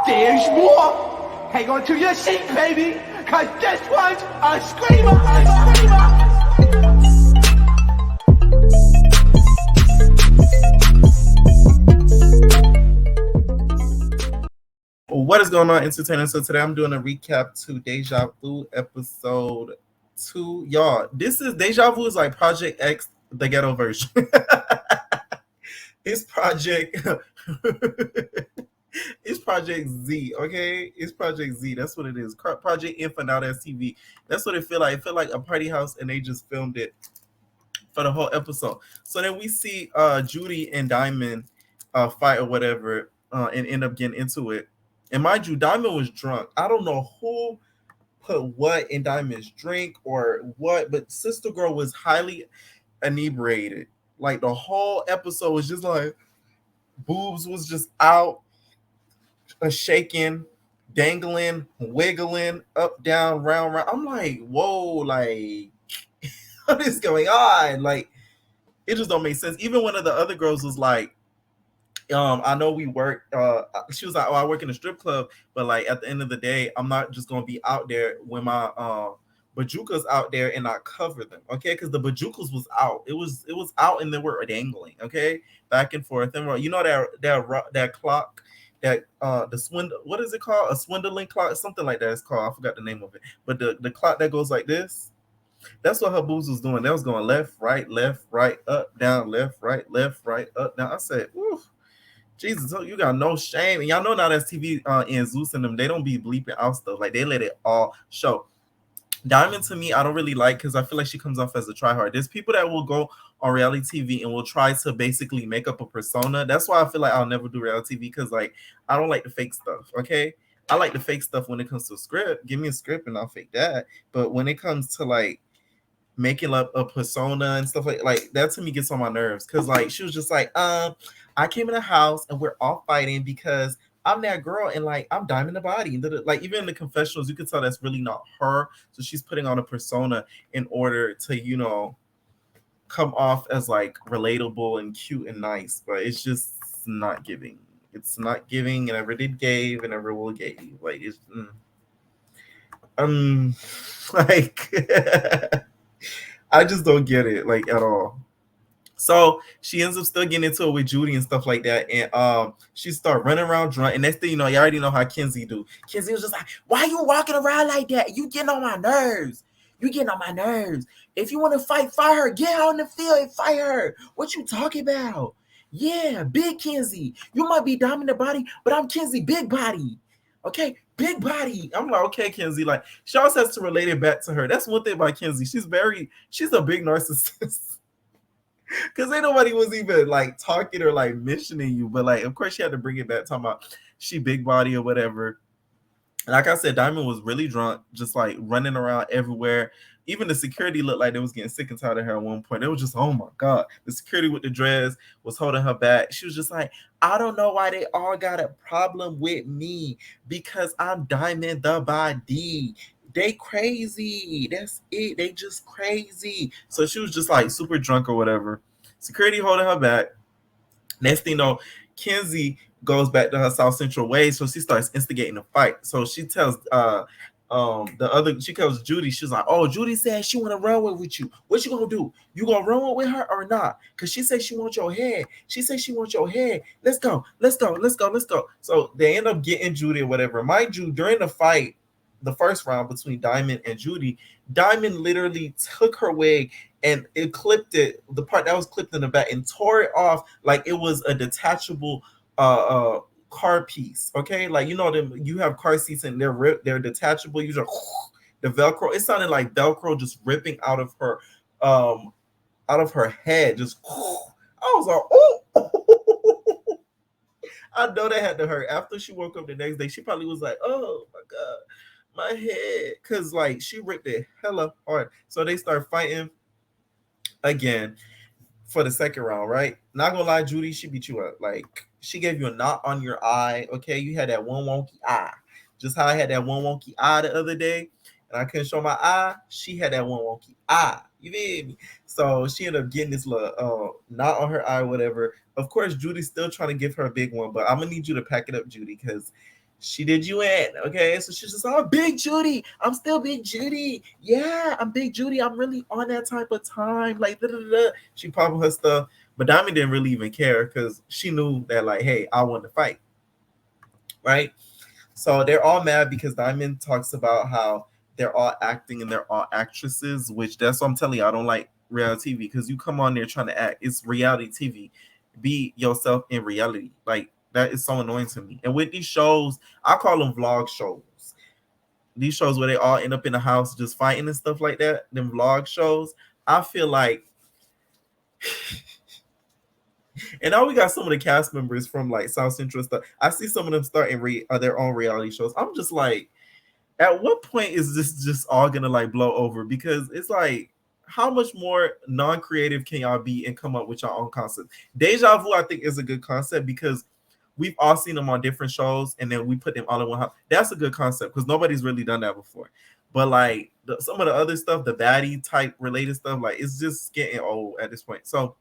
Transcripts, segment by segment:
There's more. Hang on to your seat, baby, cause this one's a screamer, a screamer. What is going on, entertainers? So today I'm doing a recap to Deja Vu episode 2. Y'all, this is Deja Vu is like Project X, the ghetto version. It's Project it's Project Z, okay? It's Project Z. That's what it is. Project Infinite TV. That's what it feel like. It feel like a party house and they just filmed it for the whole episode. So then we see Judy and Diamond fight or whatever and end up getting into it. And mind you, Diamond was drunk. I don't know who put what in Diamond's drink or what, but Sister Girl was highly inebriated. Like the whole episode was just like boobs was just out, shaking, dangling, wiggling, up, down, round, round. I'm like, whoa, like what is going on? Like it just don't make sense. Even one of the other girls was like, I know we work. She was like, "Oh, I work in a strip club, but like at the end of the day, I'm not just gonna be out there when my bajukas out there and not cover them, okay? Because the bajukas was out. It was out and they were dangling, okay, back and forth. And you know that clock, that the swindle. What is it called? A swindling clock, something like that. It's called. I forgot the name of it. But the clock that goes like this. That's what her boobs was doing. That was going left, right, up, down, left, right, up, down. I said, ooh. Jesus, you got no shame. And y'all know now that's TV and Zeus and them, they don't be bleeping out stuff. Like they let it all show. Diamond to me, I don't really like because I feel like she comes off as a tryhard. There's people that will go on reality TV and will try to basically make up a persona. That's why I feel like I'll never do reality TV because like I don't like the fake stuff. Okay. I like the fake stuff when it comes to a script. Give me a script and I'll fake that. But when it comes to like making up a persona and stuff like that to me gets on my nerves because like she was just like I came in the house and we're all fighting because I'm that girl and like I'm Diamond the body. Like even in the confessionals you could tell that's really not her, so she's putting on a persona in order to come off as like relatable and cute and nice, but it's just not giving. It's not giving. It never did gave and never will gave. Like it's like I just don't get it like at all. So she ends up still getting into it with Judy and stuff like that, and she start running around drunk. And next thing you know, you already know how Kenzie do. Kenzie was just like, "Why you walking around like that? You getting on my nerves. You getting on my nerves. If you want to fight her. Get out in the field and fight her. What you talking about? Yeah, big Kenzie. You might be Diamond the body, but I'm Kenzie, big body. Okay, big body." I'm like, okay, Kenzie. Like she always has to relate it back to her. That's one thing about Kenzie. She's a big narcissist. Because ain't nobody was even like talking or like mentioning you, but like of course she had to bring it back, talking about she big body or whatever. And like I said, Diamond was really drunk, just like running around everywhere. Even the security looked like they was getting sick and tired of her at one point. It was just, oh my God. The security with the dress was holding her back. She was just like, I don't know why they all got a problem with me because I'm Diamond the body. They crazy. That's it. They just crazy. So she was just like super drunk or whatever. Security holding her back. Next thing you know, Kenzie goes back to her South Central ways, so she starts instigating a fight. So she tells she tells Judy, she's like, "Oh, Judy said she want to run with you. What you gonna do? You gonna run with her or not? Cause she said she wants your head. She said she wants your head. Let's go, let's go, let's go, let's go." So they end up getting Judy or whatever. Mind you, during the fight, the first round between Diamond and Judy, Diamond literally took her wig and it clipped it, the part that was clipped in the back, and tore it off like it was a detachable car piece. Okay, like you know them, you have car seats and they're detachable. You just the Velcro. It sounded like Velcro just ripping out of her head. Just I was like, oh. I know that had to hurt. After she woke up the next day, she probably was like, oh my God, my head. Cause like she ripped it hella hard. So they start fighting again for the second round, right? Not gonna lie, Judy, she beat you up. Like she gave you a knot on your eye. Okay, you had that one wonky eye. Just how I had that one wonky eye the other day, and I couldn't show my eye. She had that one wonky eye. You feel me? So she ended up getting this little knot on her eye, whatever. Of course, Judy's still trying to give her a big one, but I'm gonna need you to pack it up, Judy, because She did you in, okay? So she's just, oh, Big Judy. I'm still Big Judy. Yeah, I'm Big Judy. I'm really on that type of time. Like, da, da, da. She popping her stuff. But Diamond didn't really even care because she knew that, like, hey, I want to fight, right? So they're all mad because Diamond talks about how they're all acting and they're all actresses, which that's what I'm telling you. I don't like reality TV because you come on there trying to act. It's reality TV. Be yourself in reality. Like that is so annoying to me. And with these shows, I call them vlog shows. These shows where they all end up in the house just fighting and stuff like that, them vlog shows. I feel like, and now we got some of the cast members from like South Central stuff. I see some of them starting their own reality shows. I'm just like, at what point is this just all gonna like blow over? Because it's like, how much more non-creative can y'all be and come up with your own concept? Deja vu, I think, is a good concept because we've all seen them on different shows, and then we put them all in one house. That's a good concept because nobody's really done that before. But like some of the other stuff, the baddie type related stuff, like it's just getting old at this point. So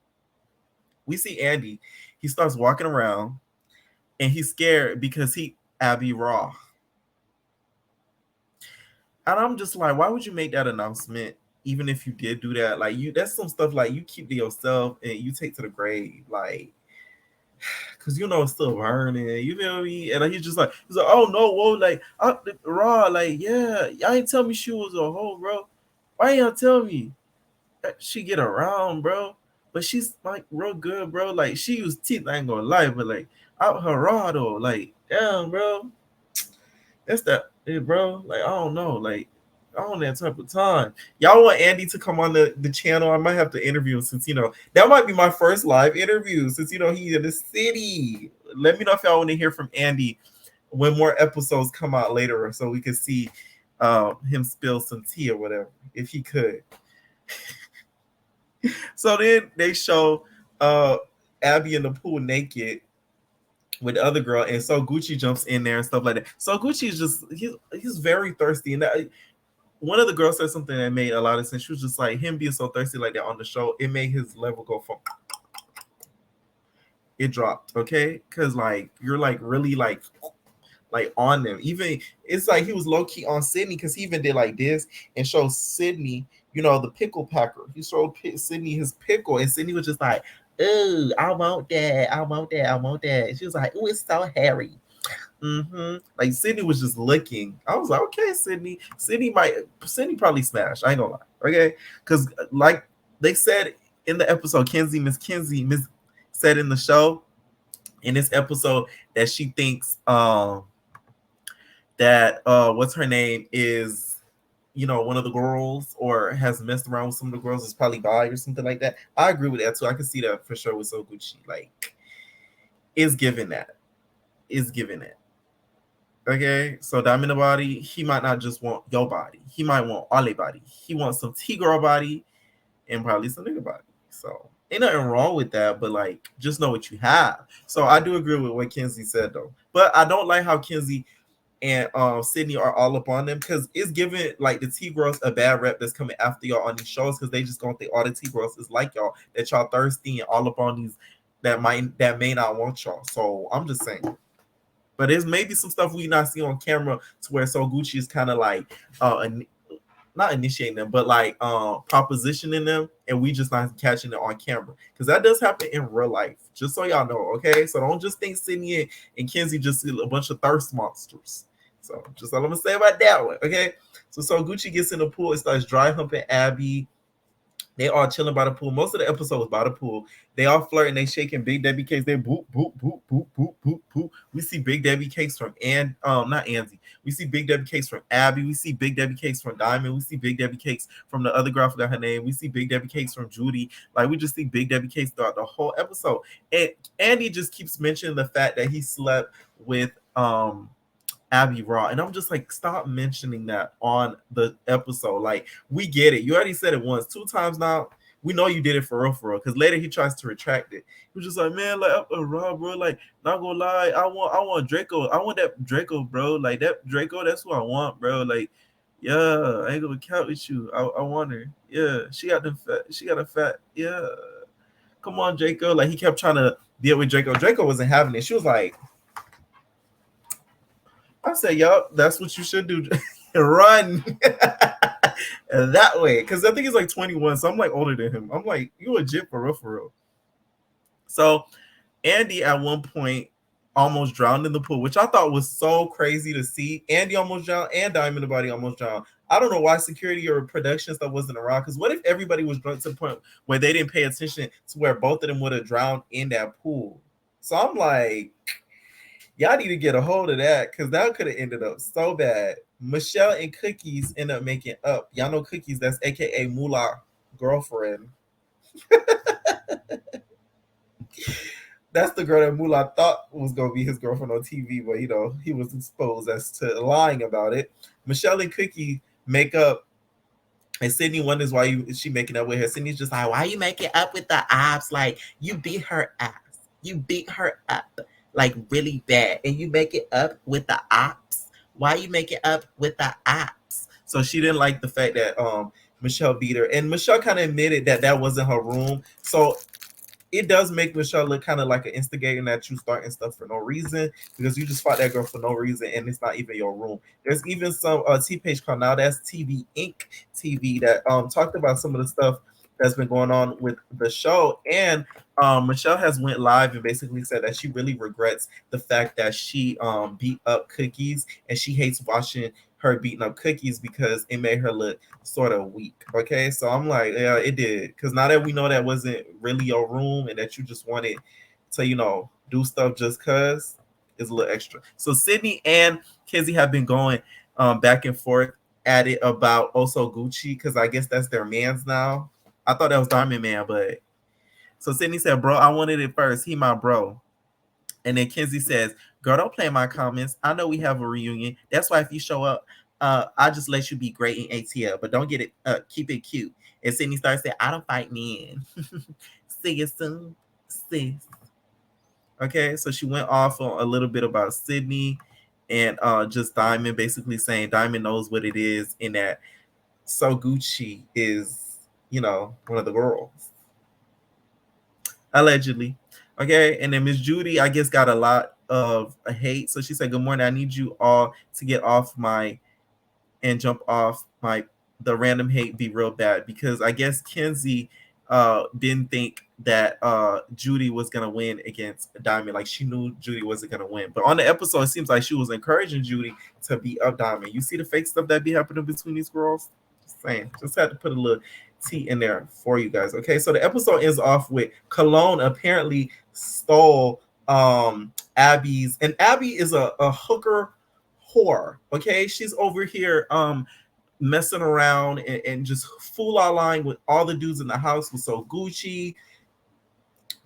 we see Andy, he starts walking around, and he's scared because he Abby Raw. And I'm just like, why would you make that announcement? Even if you did do that, like that's some stuff like you keep to yourself and you take to the grave, like, cause you know it's still burning. You feel me? And he's like, oh no, whoa, like, Raw, like, yeah, y'all ain't tell me she was a hoe, bro. Why y'all tell me that she get around, bro? But she's like real good, bro. Like she used teeth. I ain't gonna lie, but like out her raw though, like damn, bro. That's that, bro. Like I don't know, like I don't that type of time. Y'all want Andy to come on the channel? I might have to interview him since that might be my first live interview since he's in the city. Let me know if y'all want to hear from Andy when more episodes come out later, so we can see him spill some tea or whatever if he could. So then they show Abby in the pool naked with the other girl, and so Gucci jumps in there and stuff like that. So Gucci is just he's very thirsty, and one of the girls said something that made a lot of sense. She was just like, him being so thirsty like that on the show, it made his level go from it dropped, okay? Because like you're like really like on them. Even it's like he was low key on Sydney because he even did like this and showed Sydney, the pickle packer. He showed Sydney his pickle, and Sydney was just like, "Ooh, I want that, I want that, I want that." And she was like, "Ooh, it's so hairy." Like Sydney was just looking. I was like, okay, Sydney. Sydney probably smash. I ain't gonna lie, okay? Because like they said in the episode, Miss Kenzie said in the show in this episode that she thinks that what's her name is one of the girls or has messed around with some of the girls is probably bi or something like that. I agree with that too. I can see that for sure with So Gucci. Like is giving that. Okay, so Diamond the body, he might not just want your body. He might want all their body. He wants some T-girl body and probably some nigga body. So ain't nothing wrong with that, but like just know what you have. So I do agree with what Kenzie said though. But I don't like how Kenzie and Sydney are all up on them because it's giving like the T-girls a bad rep that's coming after y'all on these shows because they just gonna think all the T-girls is like y'all, that y'all thirsty and all up on these that may not want y'all. So I'm just saying. But there's maybe some stuff we not see on camera to where So Gucci is kind of like not initiating them, but like propositioning them, and we just not catching it on camera. Because that does happen in real life. Just so y'all know, okay? So don't just think Sydney and Kenzie just see a bunch of thirst monsters. So just all I'm gonna say about that one, okay? So Gucci gets in the pool and starts dry humping Abby. They all chilling by the pool. Most of the episode was by the pool. They all flirting. They shaking Big Debbie cakes. They boop, boop, boop, boop, boop, boop, boop. We see Big Debbie cakes from not Angie. We see Big Debbie cakes from Abby. We see Big Debbie cakes from Diamond. We see Big Debbie cakes from the other girl, I forgot her name. We see Big Debbie cakes from Judy. Like we just see Big Debbie cakes throughout the whole episode. And Andy just keeps mentioning the fact that he slept with Abby Raw, and I'm just like, stop mentioning that on the episode. Like, we get it. You already said it once, 2 times now. We know you did it for real. Because later he tries to retract it. He was just like, man, like Raw, bro. Like, not gonna lie, I want Draco. I want that Draco, bro. Like that Draco, that's what I want, bro. Like, yeah, I ain't gonna count with you. I want her. Yeah, she got a fat. Yeah, come on, Draco. Like he kept trying to deal with Draco. Draco wasn't having it. She was like, I said, yup, that's what you should do. Run that way. Because I think he's like 21. So I'm like older than him. I'm like, you legit for real, for real. So Andy at one point almost drowned in the pool, which I thought was so crazy to see. Andy almost drowned and Diamond the Body almost drowned. I don't know why security or production stuff wasn't around. Because what if everybody was drunk to the point where they didn't pay attention to where both of them would have drowned in that pool? So I'm like, y'all need to get a hold of that because that could have ended up so bad. Michelle and Cookies end up making up. Y'all know Cookies, that's AKA Moolah girlfriend. That's the girl that Moolah thought was gonna be his girlfriend on TV, but he was exposed as to lying about it. Michelle and Cookie make up, and Sydney wonders why she making up with her. Sydney's just like, why you making up with the ops? Like you beat her ass, you beat her up like really bad, and you make it up with the ops. Why you make it up with the ops? So she didn't like the fact that Michelle beat her, and Michelle kind of admitted that that wasn't her room. So it does make Michelle look kind of like an instigator that you starting stuff for no reason because you just fought that girl for no reason and it's not even your room. There's even some T page called Now That's TV Inc. TV that talked about some of the stuff that's been going on with the show, and Michelle has went live and basically said that she really regrets the fact that she beat up Cookies, and she hates watching her beating up Cookies because it made her look sort of weak. Okay, so I'm like, yeah, it did, because now that we know that wasn't really your room and that you just wanted to, do stuff just cause, is a little extra. So Sydney and Kizzy have been going back and forth at it about also Gucci, because I guess that's their man's now. I thought that was Diamond Man, but so Sydney said, bro, I wanted it first. He my bro. And then Kenzie says, girl, don't play my comments. I know we have a reunion. That's why if you show up, I'll just let you be great in ATL, but don't get it, keep it cute. And Sydney starts saying, I don't fight men. See you soon, sis. Okay, so she went off on a little bit about Sydney and just Diamond, basically saying Diamond knows what it is, and that So Gucci is, one of the girls. Allegedly. Okay, and then Miss Judy, I guess, got a lot of hate. So she said, good morning. I need you all to get off my and jump off my the random hate be real bad, because I guess Kenzie didn't think that Judy was gonna win against Diamond. Like she knew Judy wasn't gonna win. But on the episode, it seems like she was encouraging Judy to beat up Diamond. You see the fake stuff that be happening between these girls? Just saying. Just had to put a little tea in there for you guys. Okay, so the episode ends off with Cologne apparently stole Abby's, and Abby is a hooker whore. Okay, she's over here messing around and just fool our line with all the dudes in the house with So Gucci,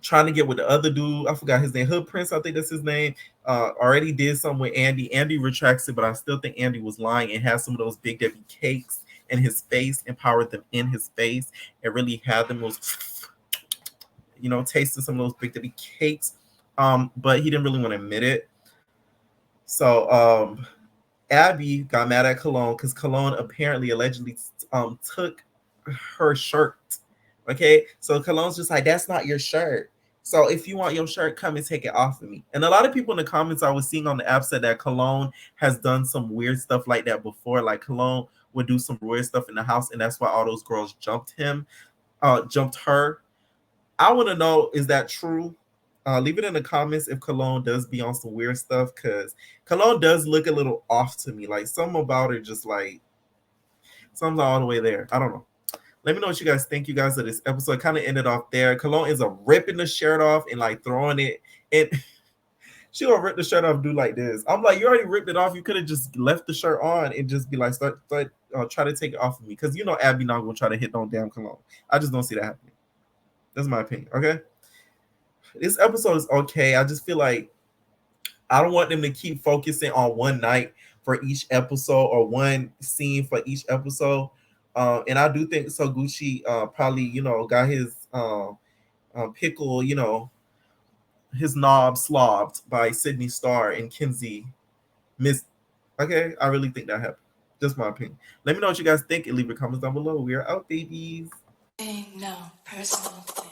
trying to get with the other dude. I forgot his name, Hood Prince, I think that's his name. Already did something with Andy. Andy retracts it, but I still think Andy was lying and has some of those Big Debbie cakes in his face, empowered them in his face, and really had them those, tasting some of those Big Debbie cakes. But he didn't really want to admit it. So Abby got mad at Cologne because Cologne apparently allegedly took her shirt. Okay, so Cologne's just like, that's not your shirt. So if you want your shirt, come and take it off of me. And a lot of people in the comments I was seeing on the app said that Cologne has done some weird stuff like that before. Like Cologne would do some weird stuff in the house, and that's why all those girls jumped her. I want to know, is that true? Leave it in the comments if Cologne does be on some weird stuff, because Cologne does look a little off to me. Like something about her just like something's all the way there. I don't know. Let me know what you guys think, you guys, of this episode. Kind of ended off there. Cologne is ripping the shirt off and like throwing it. And she gonna rip the shirt off, do like this. I'm like, you already ripped it off. You could have just left the shirt on and just be like, start try to take it off of me. Because Abby not gonna try to hit on damn Cologne. I just don't see that happening. That's my opinion. Okay. This episode is okay. I just feel like I don't want them to keep focusing on one night for each episode or one scene for each episode. And I do think So Gucci probably, got his pickle, his knob slobbed by Sydney Starr and Kenzie Miss. Okay, I really think that happened. Just my opinion. Let me know what you guys think and leave your comments down below. We are out, babies. Ain't no personal thing.